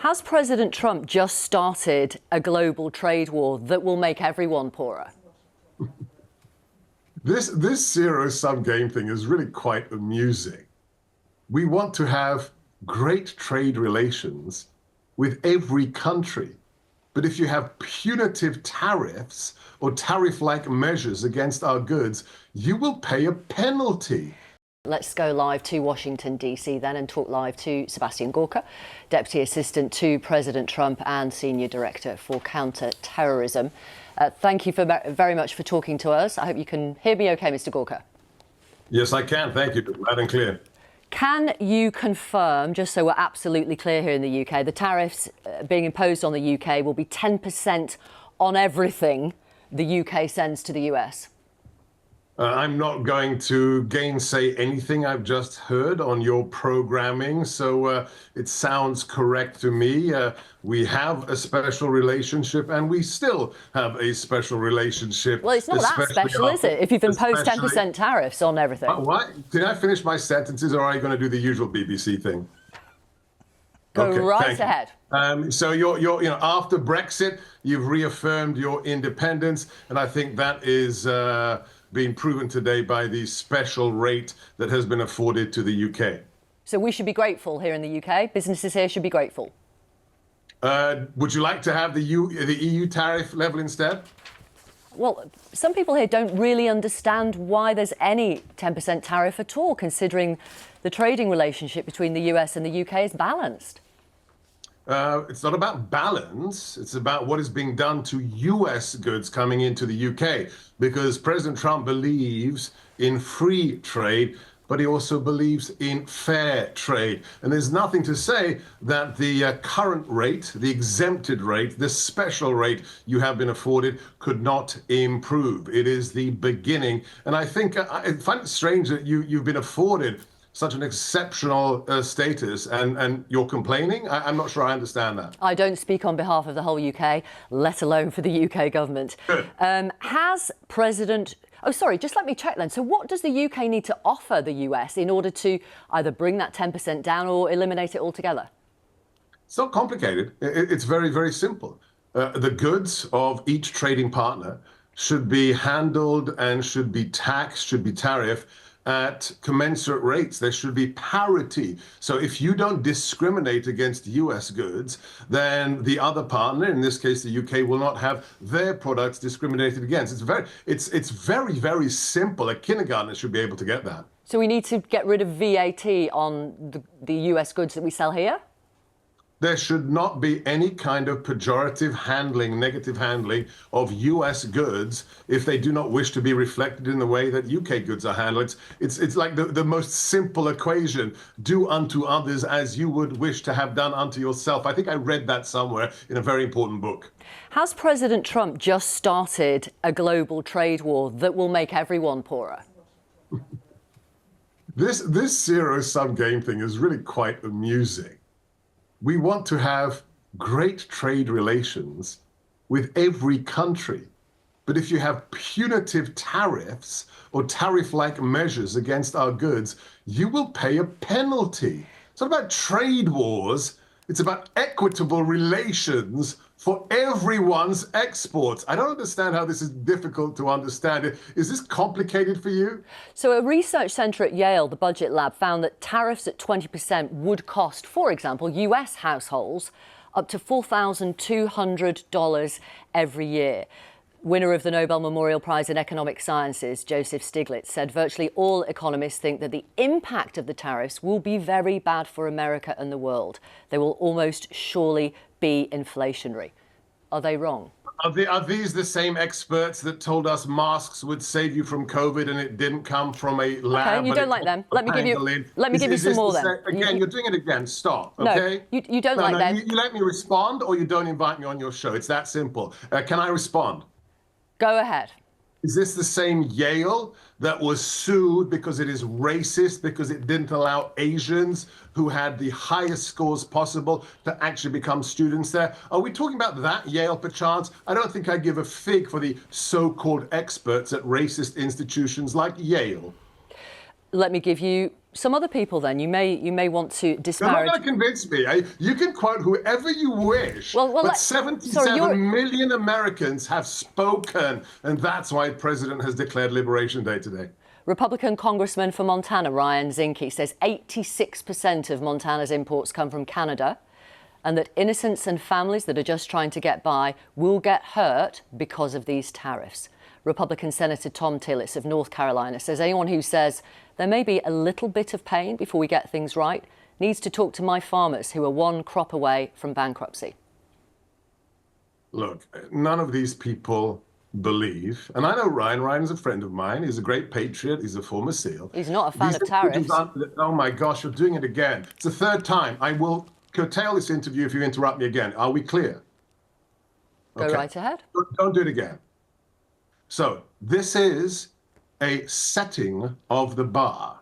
Has President Trump just started a global trade war that will make everyone poorer? This zero-sum game thing is really quite amusing. We want to have great trade relations with every country. But if you have punitive tariffs or tariff-like measures against our goods, you will pay a penalty. Let's go live to Washington, D.C. then and talk live to Sebastian Gorka, Deputy Assistant to President Trump and Senior Director for Counter-Terrorism. Thank you very much for talking to us. I hope you can hear me OK, Mr. Gorka. Yes, I can. Thank you. Loud and clear. Can you confirm, just so we're absolutely clear here in the UK, the tariffs being imposed on the UK will be 10% on everything the UK sends to the US? I'm not going to gainsay anything I've just heard on your programming, so it sounds correct to me. We have a special relationship, and we still have a special relationship. Well, it's not that special, is it, if you've imposed 10% tariffs on everything? What? Did I finish my sentences, or are you going to do the usual BBC thing? Go right ahead. So you're after Brexit, you've reaffirmed your independence, and I think that is being proven today by the special rate that has been afforded to the UK. So we should be grateful here in the UK. Businesses here should be grateful. Would you like to have the EU tariff level instead? Well, some people here don't really understand why there's any 10% tariff at all, considering the trading relationship between the US and the UK is balanced. It's not about balance. It's about what is being done to US goods coming into the UK, because President Trump believes in free trade, but he also believes in fair trade. And there's nothing to say that the current rate, the exempted rate, the special rate you have been afforded could not improve. It is the beginning. And I think I find it strange that you've been afforded such an exceptional status, and you're complaining? I'm not sure I understand that. I don't speak on behalf of the whole UK, let alone for the UK government. Has President... Oh, sorry, just let me check then. So what does the UK need to offer the US in order to either bring that 10% down or eliminate it altogether? It's not complicated. It's very, very simple. The goods of each trading partner should be handled and should be taxed, should be tariffed at commensurate rates. There should be parity. So if you don't discriminate against US goods, then the other partner, in this case the UK, will not have their products discriminated against. It's very, very simple. A kindergartner should be able to get that. So we need to get rid of VAT on the US goods that we sell here? There should not be any kind of pejorative handling, negative handling of US goods if they do not wish to be reflected in the way that UK goods are handled. It's like the most simple equation. Do unto others as you would wish to have done unto yourself. I think I read that somewhere in a very important book. Has President Trump just started a global trade war that will make everyone poorer? This zero-sum game thing is really quite amusing. We want to have great trade relations with every country. But if you have punitive tariffs or tariff-like measures against our goods, you will pay a penalty. It's not about trade wars. It's about equitable relations for everyone's exports. I don't understand how this is difficult to understand. Is this complicated for you? So a research centre at Yale, the Budget Lab, found that tariffs at 20% would cost, for example, US households up to $4,200 every year. Winner of the Nobel Memorial Prize in Economic Sciences, Joseph Stiglitz, said virtually all economists think that the impact of the tariffs will be very bad for America and the world. They will almost surely be inflationary. Are they wrong? Are these the same experts that told us masks would save you from COVID and it didn't come from a lab? Okay, you don't like them. Let me give you some more then. Again, you're doing it again. Stop, okay? No, you don't like them. You let me respond or you don't invite me on your show. It's that simple. Can I respond? Go ahead. Is this the same Yale that was sued because it is racist, because it didn't allow Asians who had the highest scores possible to actually become students there? Are we talking about that Yale, perchance? I don't think I give a fig for the so-called experts at racist institutions like Yale. Let me give you some other people then, you may want to You're disparage. not going to convince me. You can quote whoever you wish, but 77 million Americans have spoken, and that's why the president has declared Liberation Day today. Republican Congressman for Montana, Ryan Zinke, says 86% of Montana's imports come from Canada, and that innocents and families that are just trying to get by will get hurt because of these tariffs. Republican Senator Tom Tillis of North Carolina says anyone who says there may be a little bit of pain before we get things right needs to talk to my farmers who are one crop away from bankruptcy. Look, none of these people believe, and I know Ryan. Ryan's a friend of mine. He's a great patriot. He's a former SEAL. He's not a fan of tariffs. Oh my gosh, you're doing it again. It's the third time. I will curtail this interview if you interrupt me again. Are we clear? Go right ahead. Don't do it again. So this is a setting of the bar.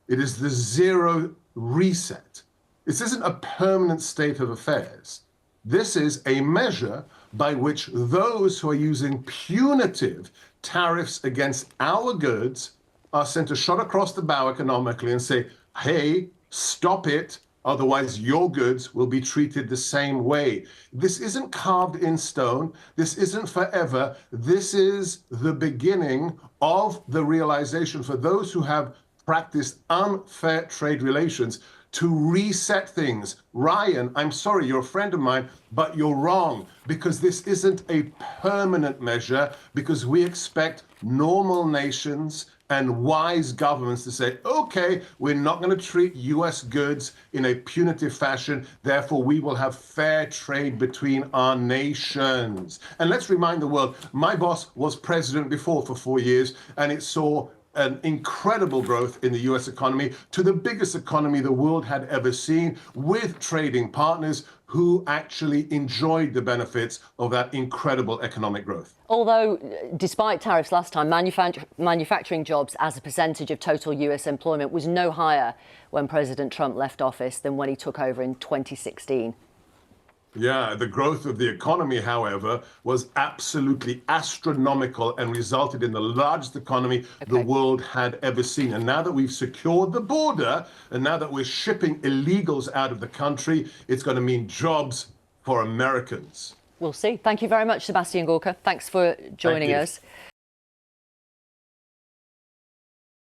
It is the zero reset. This isn't a permanent state of affairs. This is a measure by which those who are using punitive tariffs against our goods are sent a shot across the bow economically and say, hey, stop it. Otherwise, your goods will be treated the same way. This isn't carved in stone. This isn't forever. This is the beginning of the realization for those who have practiced unfair trade relations to reset things. Ryan, I'm sorry, you're a friend of mine, but you're wrong, because this isn't a permanent measure, because we expect normal nations and wise governments to say, okay, we're not going to treat US goods in a punitive fashion, therefore we will have fair trade between our nations. And let's remind the world, my boss was president before for 4 years, and it saw an incredible growth in the US economy to the biggest economy the world had ever seen, with trading partners who actually enjoyed the benefits of that incredible economic growth. Although, despite tariffs last time, manufacturing jobs as a percentage of total US employment was no higher when President Trump left office than when he took over in 2016. Yeah, the growth of the economy, however, was absolutely astronomical and resulted in the largest economy the world had ever seen. And now that we've secured the border, and now that we're shipping illegals out of the country, it's going to mean jobs for Americans. We'll see. Thank you very much, Sebastian Gorka. Thanks for joining us.